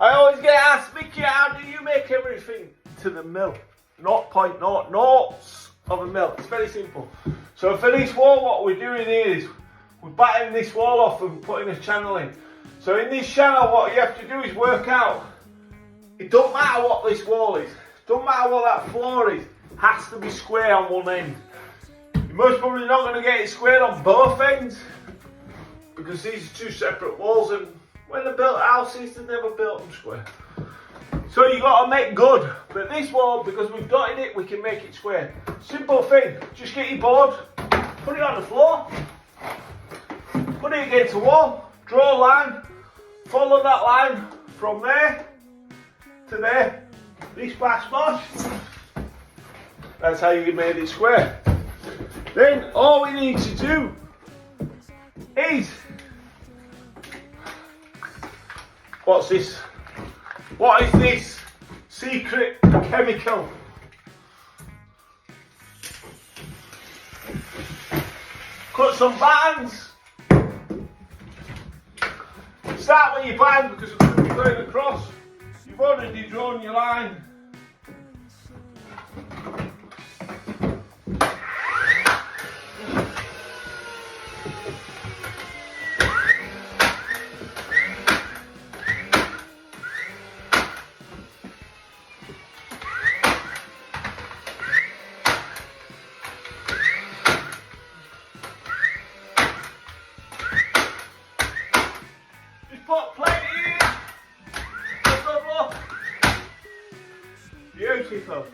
I always get asked, Mickey, how do you make everything to the mill? 0.0 knots of a mill. It's very simple. So for this wall, what we're doing here is we're batting this wall off and putting a channel in. So in this channel, what you have to do is work out. It don't matter what this wall is. It don't matter what that floor is. It has to be square on one end. You're most probably not going to get it squared on both ends because these are two separate walls, and when they built houses, they never built them square. So you got to make good. But this wall, because we've dotted it, we can make it square. Simple thing. Just get your board, put it on the floor, put it against the wall, draw a line, follow that line from there to there. This past smash. That's how you made it square. Then all we need to do is, what's this? What is this secret chemical? Cut some patterns. Start with your band because we're going to be going across. You've already drawn your line. Beautiful.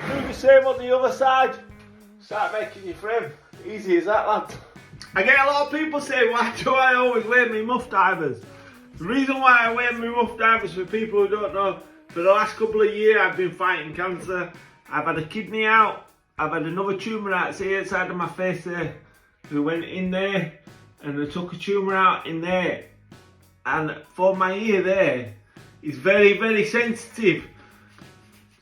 Do the same on the other side. Start making your frame. Easy as that, lad. I get a lot of people saying, why do I always wear my muff divers? The reason why I wear my muff divers, for people who don't know, for the last couple of years I've been fighting cancer. I've had a kidney out. I've had another tumour out see outside of my face there. We went in there and they took a tumour out in there. And for my ear there, it's very, very sensitive.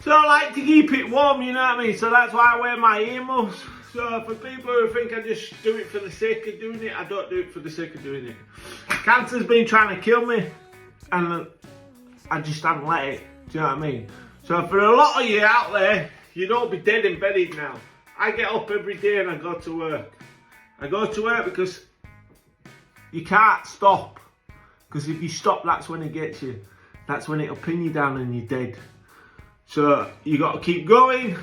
So I like to keep it warm, you know what I mean? So that's why I wear my earmuffs. So for people who think I just do it for the sake of doing it, I don't do it for the sake of doing it. Cancer's been trying to kill me and I just haven't let it, do you know what I mean? So for a lot of you out there, you don't be dead and buried now. I get up every day and I go to work. I go to work because you can't stop. Because if you stop, that's when it gets you. That's when it'll pin you down and you're dead. So you got to keep going.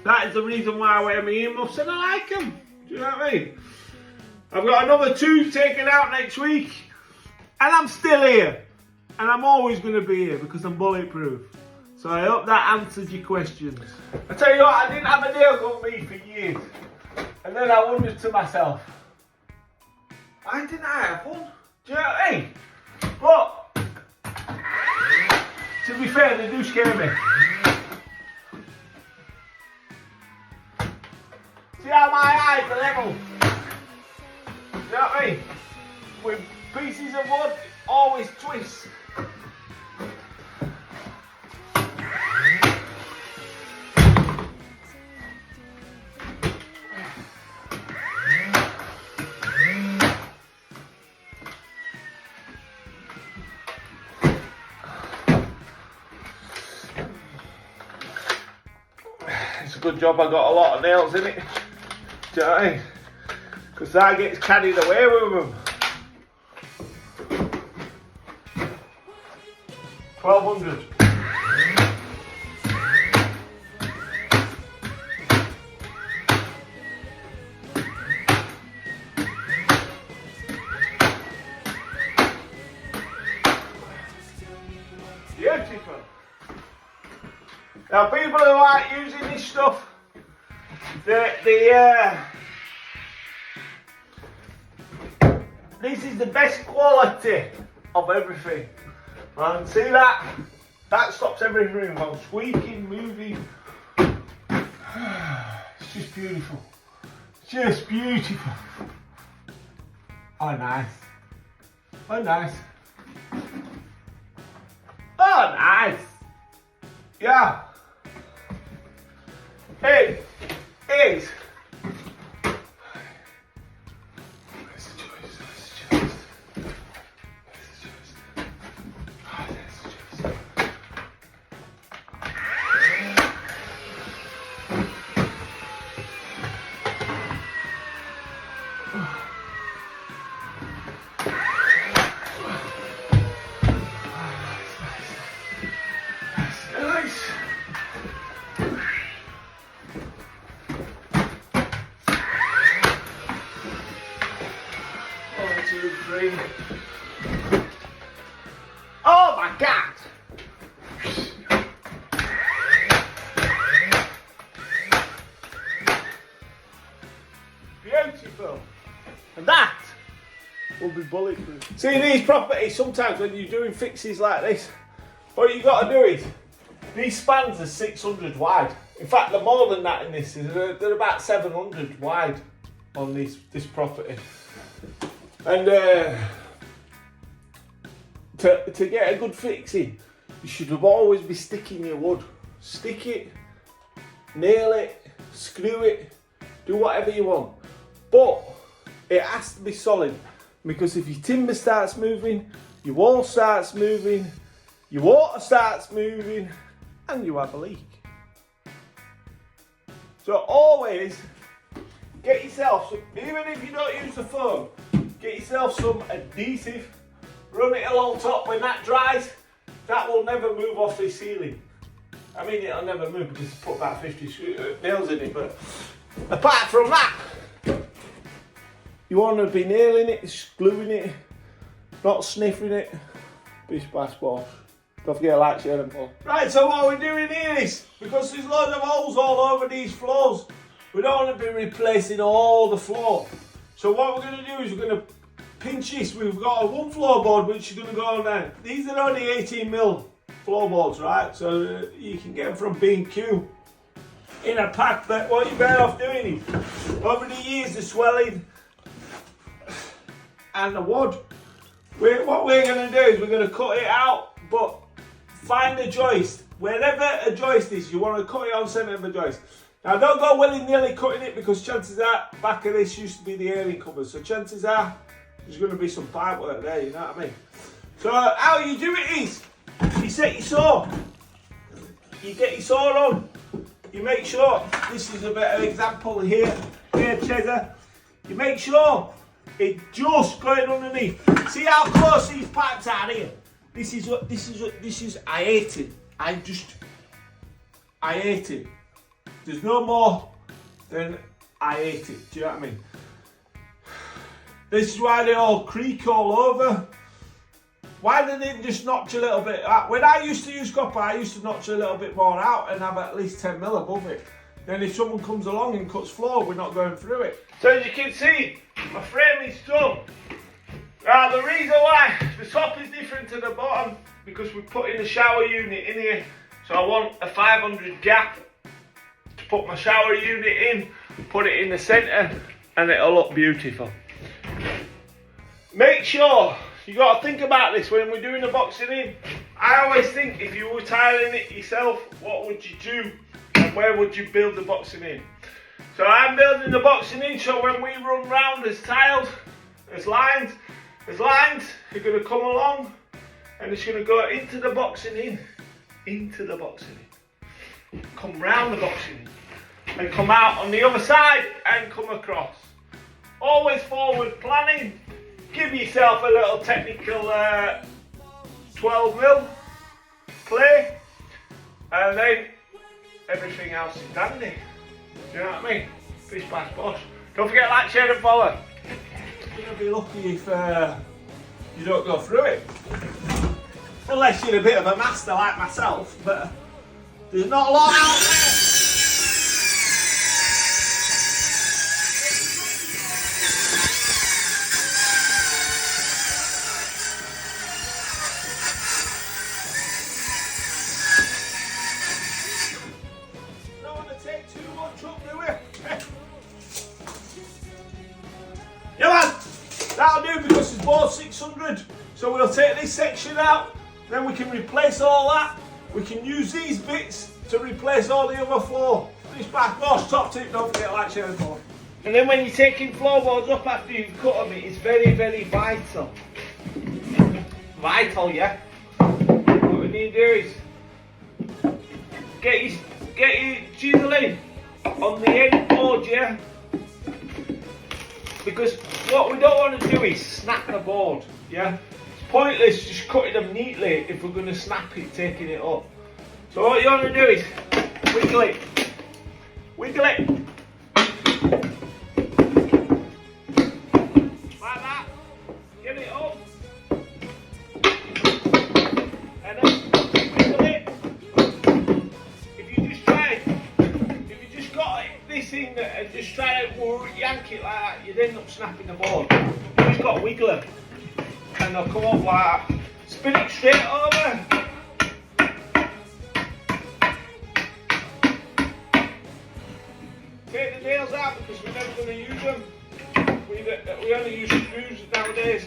That is the reason why I wear my earmuffs and I like them. Do you know what I mean? I've got another 2 taken out next week. And I'm still here. And I'm always going to be here because I'm bulletproof. So I hope that answered your questions. I tell you what, I didn't have a nail gun me for years. And then I wondered to myself, why didn't I have one? Do you know what I mean? But, to be fair, they do scare me. See how my eyes are level? You know what I mean? With pieces of wood, always twist. It's a good job I got a lot of nails in it. Do you know what I mean? Because that gets carried away with them. 1200. Beautiful. Now people who aren't using this stuff, this is the best quality of everything. And see that? That stops everything from squeaking, moving. It's just beautiful. Just beautiful. Oh nice. Oh nice. Oh nice. Yeah. Hey, is. Where's the choice? Where's the choice? Where's the choice? Oh, there's the choice. Nice. 1, 2, 3. Oh my God! Beautiful. And that will be bulletproof. See, in these properties, sometimes when you're doing fixes like this, what you got to do is, these spans are 600 wide. In fact, they're more than that in this. They're about 700 wide on this property. And to get a good fixing, you should always be sticking your wood. Stick it, nail it, screw it, do whatever you want. But it has to be solid, because if your timber starts moving, your wall starts moving, your water starts moving, and you have a leak. So always get yourself, even if you don't use the foam, get yourself some adhesive, run it along top. When that dries, that will never move off the ceiling. I mean, it'll never move because you put about 50 nails in it, but apart from that, you want to be nailing it, gluing it, not sniffing it. Bish bash bosh. Don't forget to like, share and follow. Right, so what we're doing here is, because there's loads of holes all over these floors, we don't want to be replacing all the floor. So what we're going to do is we're going to pinch this. We've got a one floorboard which is going to go on there. These are only 18mm floorboards, right? So you can get them from B&Q in a pack. But what you're better off doing is, over the years, the swelling and the wood, what we're going to do is we're going to cut it out, but find a joist. Wherever a joist is, you want to cut it on centre of a joist. Now don't go willy-nilly cutting it, because chances are, back of this used to be the airing cupboard, so chances are there's going to be some pipe work there, you know what I mean? So how you do it is, you set your saw, you get your saw on, you make sure, this is a better example here, Chezza, you make sure it's just going underneath. See how close these pipes are here? This is, I hate it. I hate it. There's no more than I hate it. Do you know what I mean? This is why they all creak all over. Why did they just notch a little bit out? When I used to use copper, I used to notch a little bit more out and have at least 10mm above it. Then if someone comes along and cuts floor, we're not going through it. So as you can see, my frame is done. Now the reason why the top is different to the bottom, because we're putting the shower unit in here. So I want a 500 gap to put my shower unit in, put it in the centre, and it'll look beautiful. Make sure, you got to think about this when we're doing the boxing in. I always think, if you were tiling it yourself, what would you do and where would you build the boxing in? So I'm building the boxing in, so when we run round, there's tiles, there's lines are going to come along and it's going to go into the boxing in, come round the boxing in and come out on the other side and come across. Always forward planning. Give yourself a little technical 12mm clay, and then everything else is dandy. Do you know what I mean? Bish bash bosh. Don't forget to like, share and follow. You're going to be lucky if you don't go through it. Unless you're a bit of a master like myself, but there's not a lot out there. Don't want to take too much up, do we? Yeah man, that'll do, because it's both 600. So we'll take this section out, then we can replace all that. We can use these bits to replace all the other floor. This back boss, top tip, don't forget to like, share and follow. And then when you're taking floorboards up after you've cut them, it is very, very vital. Vital, yeah? What we need to do is get your chiseling on the end board, yeah? because what we don't want to do is snap the board, yeah? It's pointless just cutting them neatly if we're going to snap it, taking it up. So what you want to do is wiggle it. Wiggle it. Like that. Get it up. And then wiggle it. If you just got this in and just try to yank it like that, you'd end up snapping the board. You just got to wiggle it. And they'll come off like that. Spin it straight over. Take the nails out because we're never going to use them. We only use screws nowadays.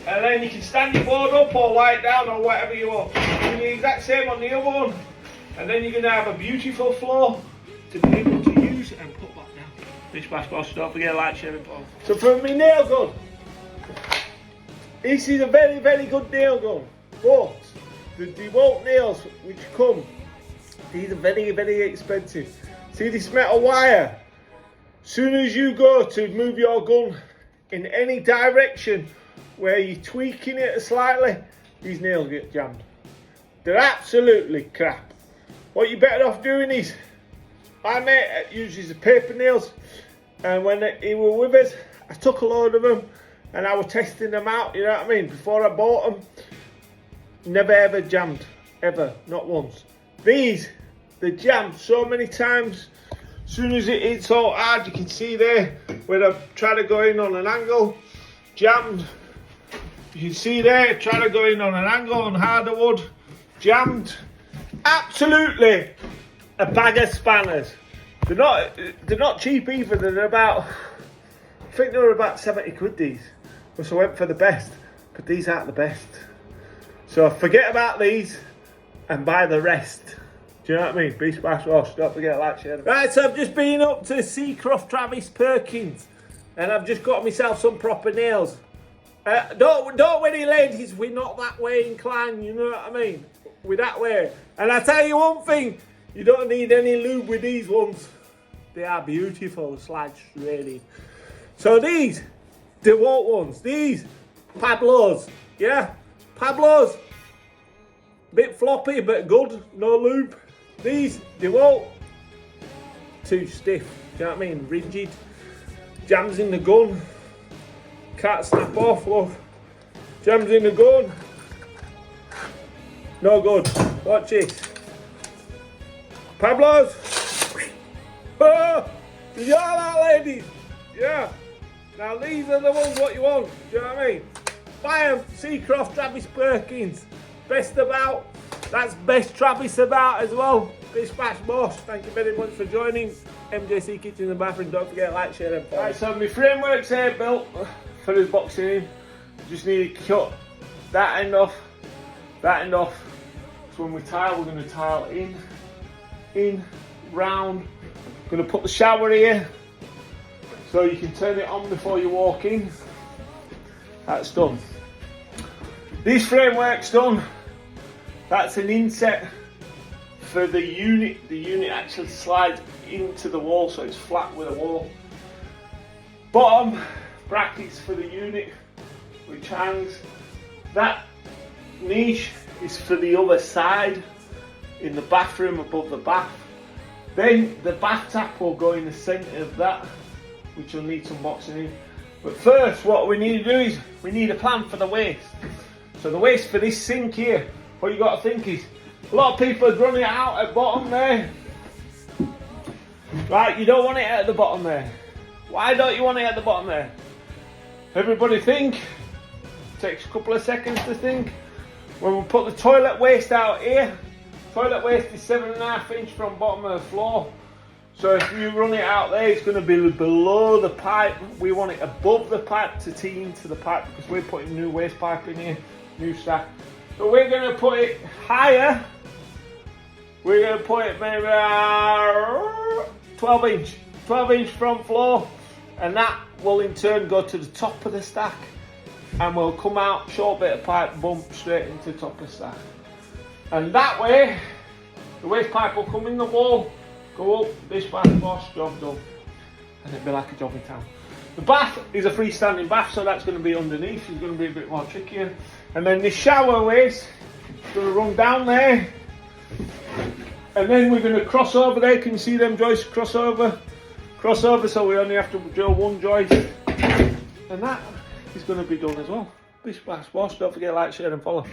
And then you can stand your board up or lie it down or whatever you want. Do the exact same on the other one. And then you're going to have a beautiful floor to be able to use and put back down. Bish bash bosh, don't forget to like, share and follow. So for my nail gun, this is a very, very good nail gun. But the DeWalt nails which come, these are very, very expensive. See this metal wire? Soon as you go to move your gun in any direction where you're tweaking it slightly, these nails get jammed. They're absolutely crap. What you're better off doing is, my mate uses the paper nails, and when he was with us, I took a load of them and I was testing them out, you know what I mean, before I bought them. Never ever jammed, ever, not once. These, they jammed so many times. As soon as it hits so hard, you can see there where I try to go in on an angle, jammed. You can see there, try to go in on an angle on harder wood, jammed. Absolutely a bag of spanners. They're not cheap either. They're about, I think they were about 70 quid these. So I went for the best, but these aren't the best. So forget about these and buy the rest. Do you know what I mean? Bish bash wash. Don't forget to like, share. Right, so I've just been up to Seacroft Travis Perkins and I've just got myself some proper nails. Don't worry ladies, we're not that way inclined, you know what I mean? We're that way. And I tell you one thing, you don't need any lube with these ones. They are beautiful, slide straight in. So these, DeWalt ones, these, Pablo's, yeah? Pablo's, bit floppy but good, no lube. These, DeWalt, too stiff, do you know what I mean? Rigid, jams in the gun, can't snap off, look. Jams in the gun, no good. Watch this. Pablo's, oh, did you hear that ladies? Yeah. Now these are the ones what you want, do you know what I mean? Buy them, Seacroft Travis Perkins. Best about, that's best Travis about as well. Bish bash bosh. Thank you very much for joining MJC Kitchens and Bathrooms. Don't forget to like, share and follow. Right, so my framework's here built for this boxing in. Just need to cut that end off, that end off. So when we tile, we're going to tile in, round. Going to put the shower here so you can turn it on before you walk in. That's done. This framework's done. That's an inset for the unit. The unit actually slides into the wall so it's flat with the wall. Bottom brackets for the unit which hangs. That niche is for the other side in the bathroom above the bath. Then the bath tap will go in the centre of that, which will need some boxing in. But first what we need to do is we need a plan for the waste. So the waste for this sink here, what you got to think is, a lot of people are running it out at the bottom there. Right, you don't want it at the bottom there. Why don't you want it at the bottom there? Everybody think. Takes a couple of seconds to think. When we put the toilet waste out here, toilet waste is 7.5 inches from bottom of the floor. So if you run it out there, it's going to be below the pipe. We want it above the pipe to tee into the pipe because we're putting new waste pipe in here, new stack. So we're going to put it higher. We're going to put it maybe 12 inch front floor, and that will in turn go to the top of the stack, and we'll come out short bit of pipe, bump straight into the top of the stack. And that way, The waste pipe will come in the wall, go up, bish bash bosh, job done. And it'll be like a job in town. The bath is a freestanding bath, so that's going to be underneath. It's going to be a bit more trickier. And then this shower waste is going to run down there. And then we're going to cross over there. Can you see them joists cross over? Cross over, so we only have to drill one joist. And that is going to be done as well. Bish bash bosh. Don't forget to like, share and follow.